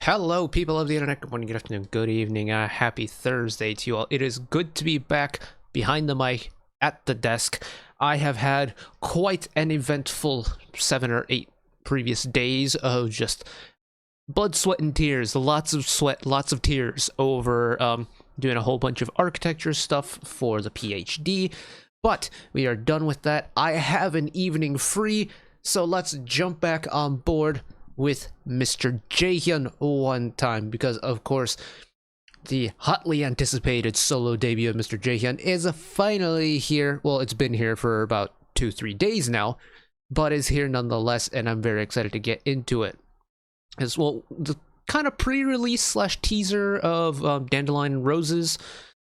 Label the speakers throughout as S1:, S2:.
S1: Hello, people of the internet. Good morning, good afternoon, good evening. Happy Thursday to you all. It is good to be back behind the mic at the desk. I have had quite an eventful 7 or 8 previous days of just blood, sweat, and tears. Lots of sweat, lots of tears over doing a whole bunch of architecture stuff for the PhD. But we are done with that. I have an evening free, so let's jump back on board with Mr. Jaehyun one time, because of course the hotly anticipated solo debut of Mr. Jaehyun is finally here. Well, it's been here for about 2-3 days now, but is here nonetheless, and I'm very excited to get into it. As well, the kind of pre-release slash teaser of Dandelion and Roses,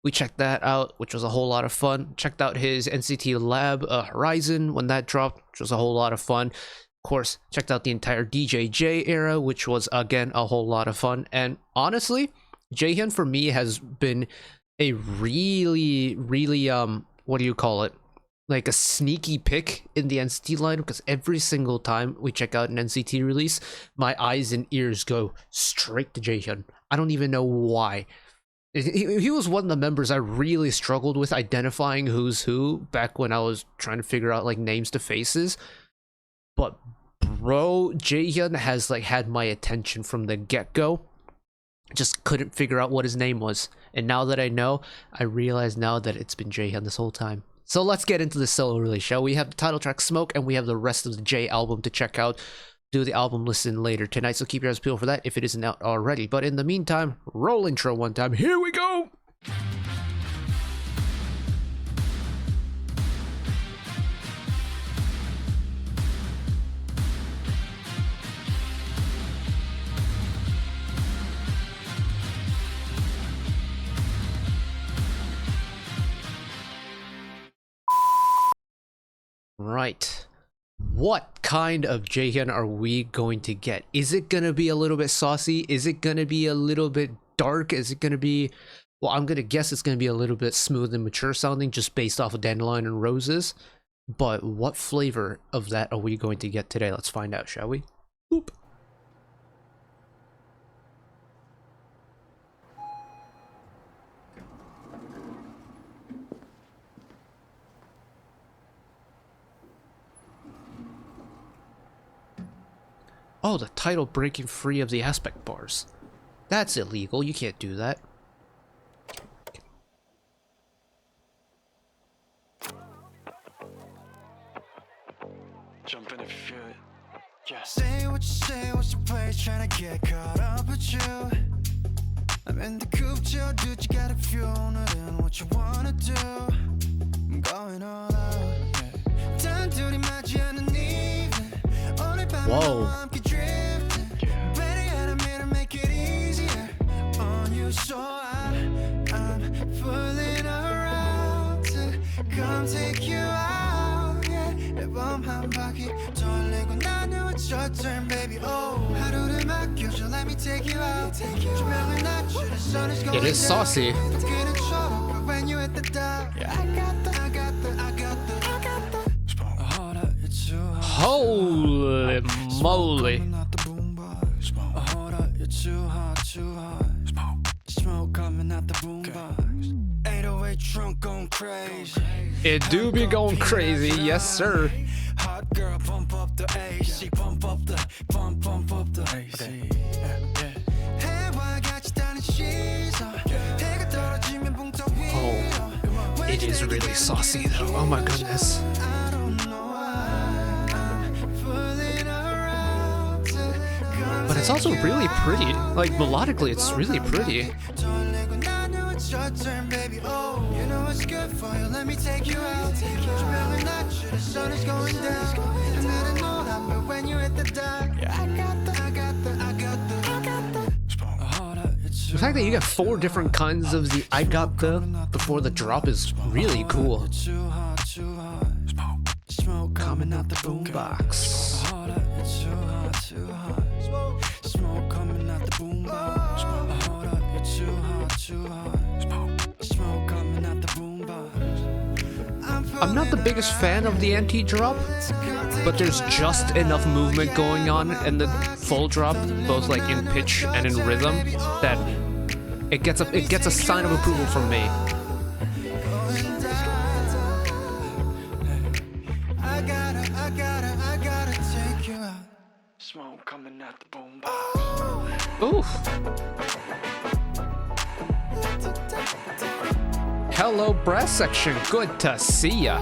S1: we checked that out, which was a whole lot of fun. Checked out his NCT Lab Horizon when that dropped, which was a whole lot of fun. Of course, checked out the entire DJJ era, which was again a whole lot of fun. And honestly, Jaehyun for me has been a really what do you call it, like a sneaky pick in the NCT line, because every single time we check out an NCT release, my eyes and ears go straight to Jaehyun. I don't even know why. He was one of the members I really struggled with identifying who's who back when I was trying to figure out like names to faces. But bro, Jaehyun has like had my attention from the get-go. Just couldn't figure out what his name was. And now that I know, I realize now that it's been Jaehyun this whole time. So let's get into the solo release, shall we? Have the title track Smoke, and we have the rest of the J album to check out. Do the album listen later tonight, so keep your eyes peeled for that if it isn't out already. But in the meantime, roll intro one time. Here we go! Right. What kind of Jaehyun are we going to get? Is it going to be a little bit saucy? Is it going to be a little bit dark? Is it going to be... Well, I'm going to guess it's going to be a little bit smooth and mature sounding just based off of Dandelion and Roses. But what flavor of that are we going to get today? Let's find out, shall we? Boop. Oh, the title breaking free of the aspect bars. That's illegal. You can't do that.
S2: Jump in if you feel it. Yeah.
S3: Say what you say, what's the place trying to get caught up with you? I'm in the coupe, chill, dude, you got a few 오늘은 what you wanna do? I'm going all out. 단둘이 맞지 않은 evening. 오늘 밤에 너와 함께 drifting. Better yet, I'm here to make it easier on you, so I'm fooling around to come take you out. Yeah, 앨범 한 바퀴 돌리고 난 know it's your turn, baby. Oh, 하루를 맡겨줘, let me take you out. 조명을 낮춰, the sun is going down.
S1: It is saucy.
S3: When you hit the dial, yeah. I got the.
S1: Holy moly. It do be going crazy, yes sir.
S3: Hot girl, pump up the AC, pump up the AC.
S1: Oh, it is really saucy though. Oh my goodness. But it's also really pretty. Like melodically, it's really pretty. The fact that you get 4 different kinds of the I got the before the drop is really cool. Coming out the boombox.
S3: Smoke coming out the boombox. Hold up, you're too hot. Smoke coming out the boombox.
S1: I'm not the biggest fan of the anti-drop, but there's just enough movement going on in the full drop, both like in pitch and in rhythm, that it gets a sign of approval from me.
S2: Smoke coming out the boom.
S1: Oof. Hello, brass section. Good to see ya.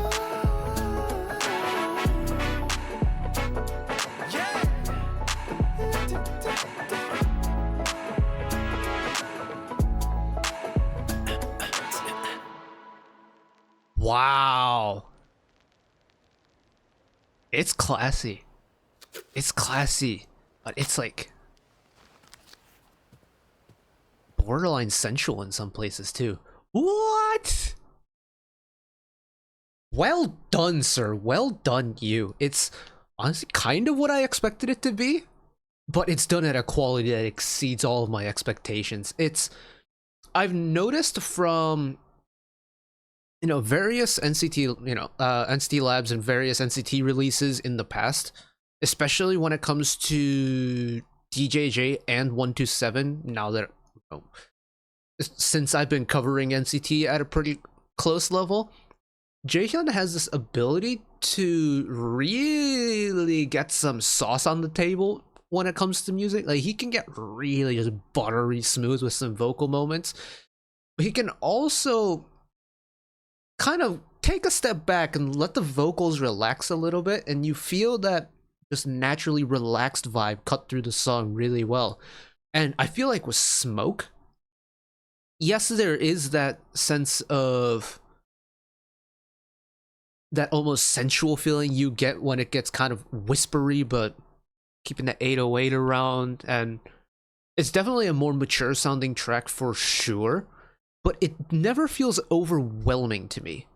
S1: Wow. It's classy. It's classy, but it's like borderline sensual in some places too. What? Well done, sir. Well done, you. It's honestly kind of what I expected it to be, but it's done at a quality that exceeds all of my expectations. I've noticed from various NCT NCT Labs and various NCT releases in the past, especially when it comes to DJJ and 127. Now that since I've been covering NCT at a pretty close level, Jaehyun has this ability to really get some sauce on the table when it comes to music. Like, he can get really just buttery smooth with some vocal moments, but he can also kind of take a step back and let the vocals relax a little bit, and you feel that just naturally relaxed vibe cut through the song really well. And I feel like with Smoke, yes, there is that sense of that almost sensual feeling you get when it gets kind of whispery, but keeping the 808 around, and it's definitely a more mature sounding track for sure, but it never feels overwhelming to me.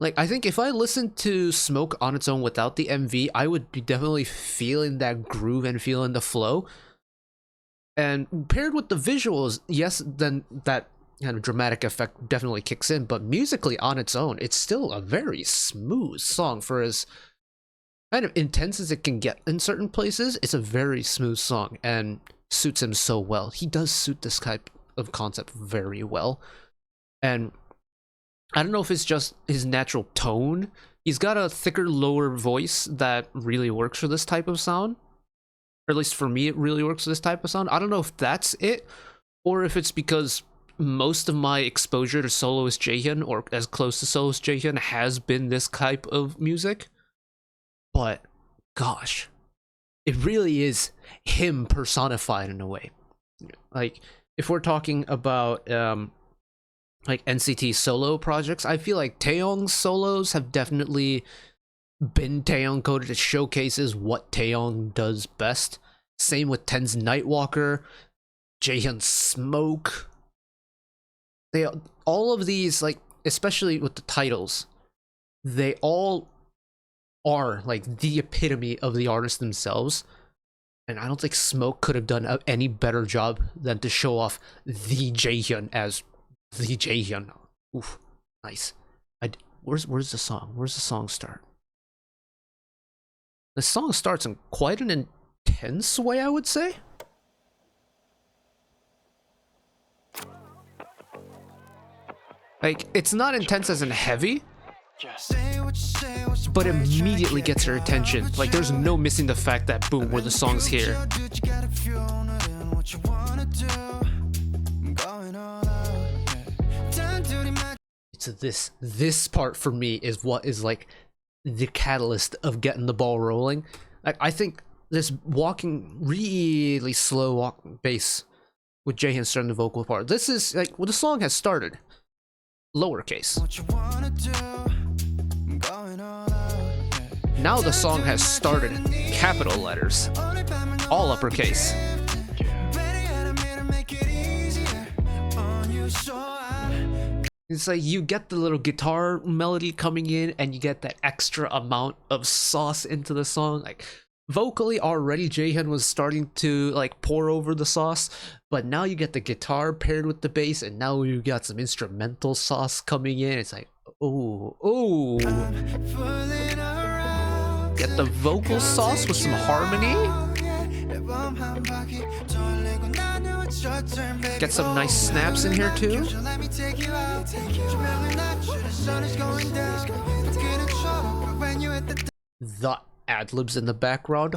S1: Like, I think if I listened to Smoke on its own without the MV, I would be definitely feeling that groove and feeling the flow. And paired with the visuals, yes, then that kind of dramatic effect definitely kicks in, but musically on its own, it's still a very smooth song. For as kind of intense as it can get in certain places, it's a very smooth song and suits him so well. He does suit this type of concept very well. And I don't know if it's just his natural tone. He's got a thicker, lower voice that really works for this type of sound. Or at least for me, it really works for this type of sound. I don't know if that's it, or if it's because most of my exposure to soloist Jaehyun, or as close to soloist Jaehyun, has been this type of music. But gosh, it really is him personified in a way. Like, if we're talking about like NCT solo projects, I feel like Taeyong's solos have definitely been Taeyong coded. It showcases what Taeyong does best. Same with Ten's Nightwalker, Jaehyun's Smoke. They all of these, like, especially with the titles, they all are like the epitome of the artists themselves. And I don't think Smoke could have done any better job than to show off the Jaehyun as the Jaehyun. Oof, nice. Where's the song? Where's the song start? The song starts in quite an intense way, I would say. Like, it's not intense as in heavy, but immediately gets your attention. Like, there's no missing the fact that boom, where the song's here. So this part for me is what is like the catalyst of getting the ball rolling. Like, I think this walking really slow walk bass with Jaehyun starting the vocal part. This is like, well, the song has started lowercase. Now the song has started capital letters, all uppercase. It's like you get the little guitar melody coming in, and you get that extra amount of sauce into the song. Like, vocally already Jaehyun was starting to like pour over the sauce, but now you get the guitar paired with the bass, and now you got some instrumental sauce coming in. It's like, oh. get the vocal sauce with some harmony. Get some nice snaps in here too. The ad-libs in the background.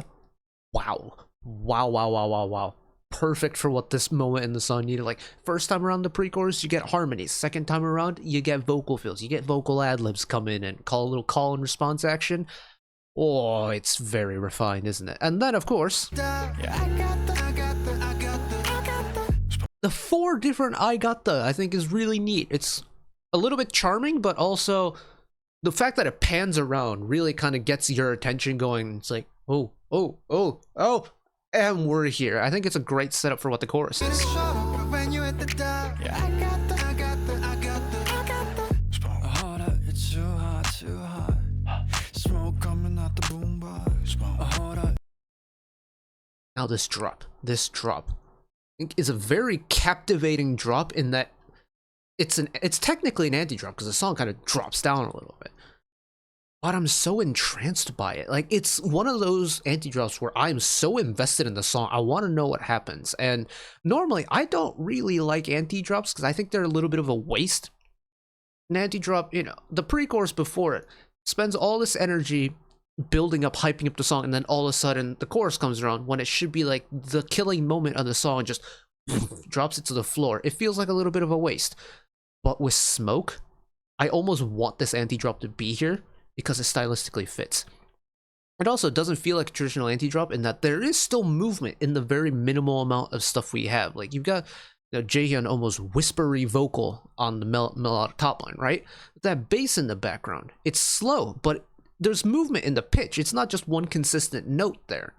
S1: Wow. Wow, wow, wow, wow, wow. Perfect for what this moment in the song needed. Like, first time around the pre-chorus, you get harmonies. Second time around, you get vocal fills. You get vocal ad-libs come in and call a little call and response action. Oh, it's very refined, isn't it? And then, of course, the 4 different I got the, I think, is really neat. It's a little bit charming, but also the fact that it pans around really kind of gets your attention going. It's like, oh, oh, oh, oh, and we're here. I think it's a great setup for what the chorus is. Now this drop I think is a very captivating drop in that it's technically an anti-drop because the song kind of drops down a little bit. But I'm so entranced by it. Like, it's one of those anti-drops where I'm so invested in the song, I want to know what happens. And normally, I don't really like anti-drops because I think they're a little bit of a waste. An anti-drop, you know, the pre-chorus before it spends all this energy building up, hyping up the song, and then all of a sudden, the chorus comes around when it should be like the killing moment of the song, just drops it to the floor. It feels like a little bit of a waste. But with Smoke, I almost want this anti-drop to be here, because it stylistically fits. It also doesn't feel like a traditional anti-drop in that there is still movement in the very minimal amount of stuff we have. Like, you've got, you know, Jaehyun almost whispery vocal on the melodic top line, right? That bass in the background, it's slow, but there's movement in the pitch. It's not just one consistent note there.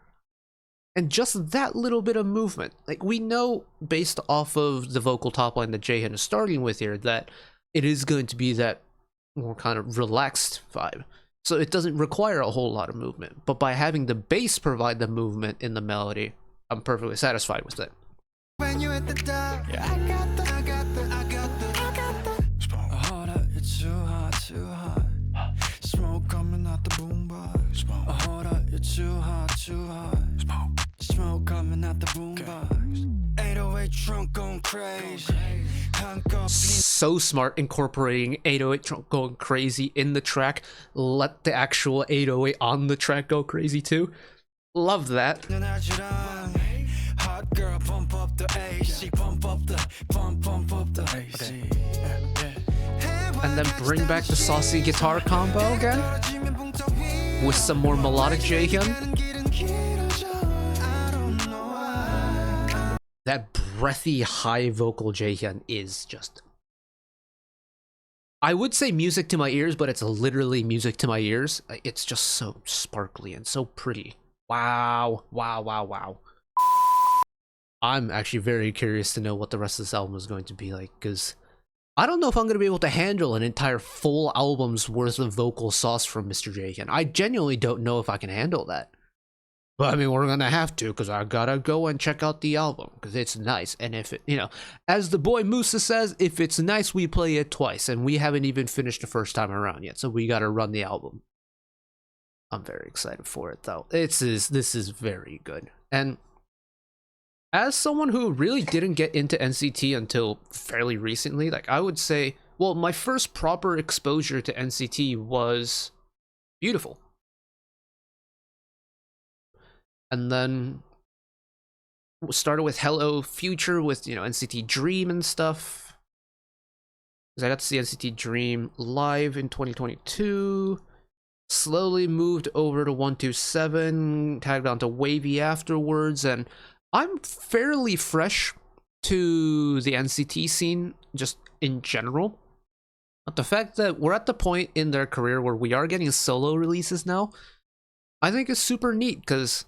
S1: And just that little bit of movement, like, we know based off of the vocal top line that Jaehyun is starting with here that it is going to be that more kind of relaxed vibe, so it doesn't require a whole lot of movement. But by having the bass provide the movement in the melody, I'm perfectly satisfied with it. When you hit the dial, yeah. I got the it's too hot, too hot. Smoke coming out the boombox. Hold up, it's too hot, too hot. Smoke coming out the boombox. 808 trunk going crazy. So smart incorporating 808 trunk going crazy in the track. Let the actual 808 on the track go crazy too. Love that. Hot girl, pump up the AC, pump up the AC. And then bring back the saucy guitar combo again with some more melodic Jaehyun. That breathy, high vocal Jaehyun is just, I would say music to my ears, but it's literally music to my ears. It's just so sparkly and so pretty. Wow, wow, wow, wow. I'm actually very curious to know what the rest of this album is going to be like, because I don't know if I'm going to be able to handle an entire full album's worth of vocal sauce from Mr. Jaehyun. I genuinely don't know if I can handle that. But I mean, we're gonna have to, because I gotta go and check out the album, because it's nice. And if it, you know, as the boy Musa says, if it's nice, we play it twice. And we haven't even finished the first time around yet, so we gotta run the album. I'm very excited for it, though. This is very good. And as someone who really didn't get into NCT until fairly recently, like, I would say, well, my first proper exposure to NCT was Beautiful. And then started with Hello Future with, you know, NCT Dream and stuff. Because I got to see NCT Dream live in 2022. Slowly moved over to 127, tagged on to Wavy afterwards, and I'm fairly fresh to the NCT scene just in general. But the fact that we're at the point in their career where we are getting solo releases now, I think is super neat, because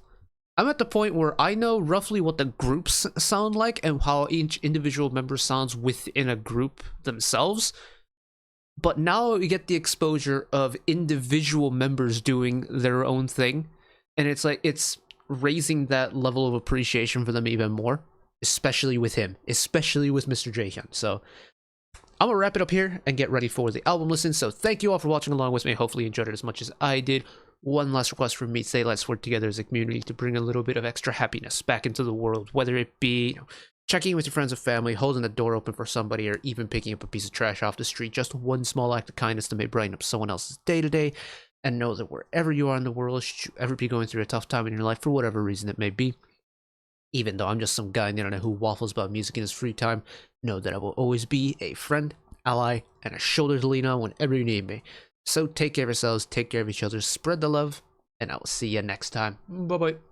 S1: I'm at the point where I know roughly what the groups sound like and how each individual member sounds within a group themselves. But now we get the exposure of individual members doing their own thing. And it's like, it's raising that level of appreciation for them even more. Especially with him. Especially with Mr. Jaehyun. So I'm gonna wrap it up here and get ready for the album listen. So thank you all for watching along with me. Hopefully you enjoyed it as much as I did. one last request from me. Say, let's work together as a community to bring a little bit of extra happiness back into the world, whether it be checking in with your friends and family, holding the door open for somebody, or even picking up a piece of trash off the street. Just one small act of kindness that may brighten up someone else's day to day. And know that wherever you are in the world, should you ever be going through a tough time in your life, for whatever reason it may be, even though I'm just some guy on the internet who waffles about music in his free time, know that I will always be a friend, ally, and a shoulder to lean on whenever you need me. So take care of yourselves, take care of each other, spread the love, and I will see you next time. Bye-bye.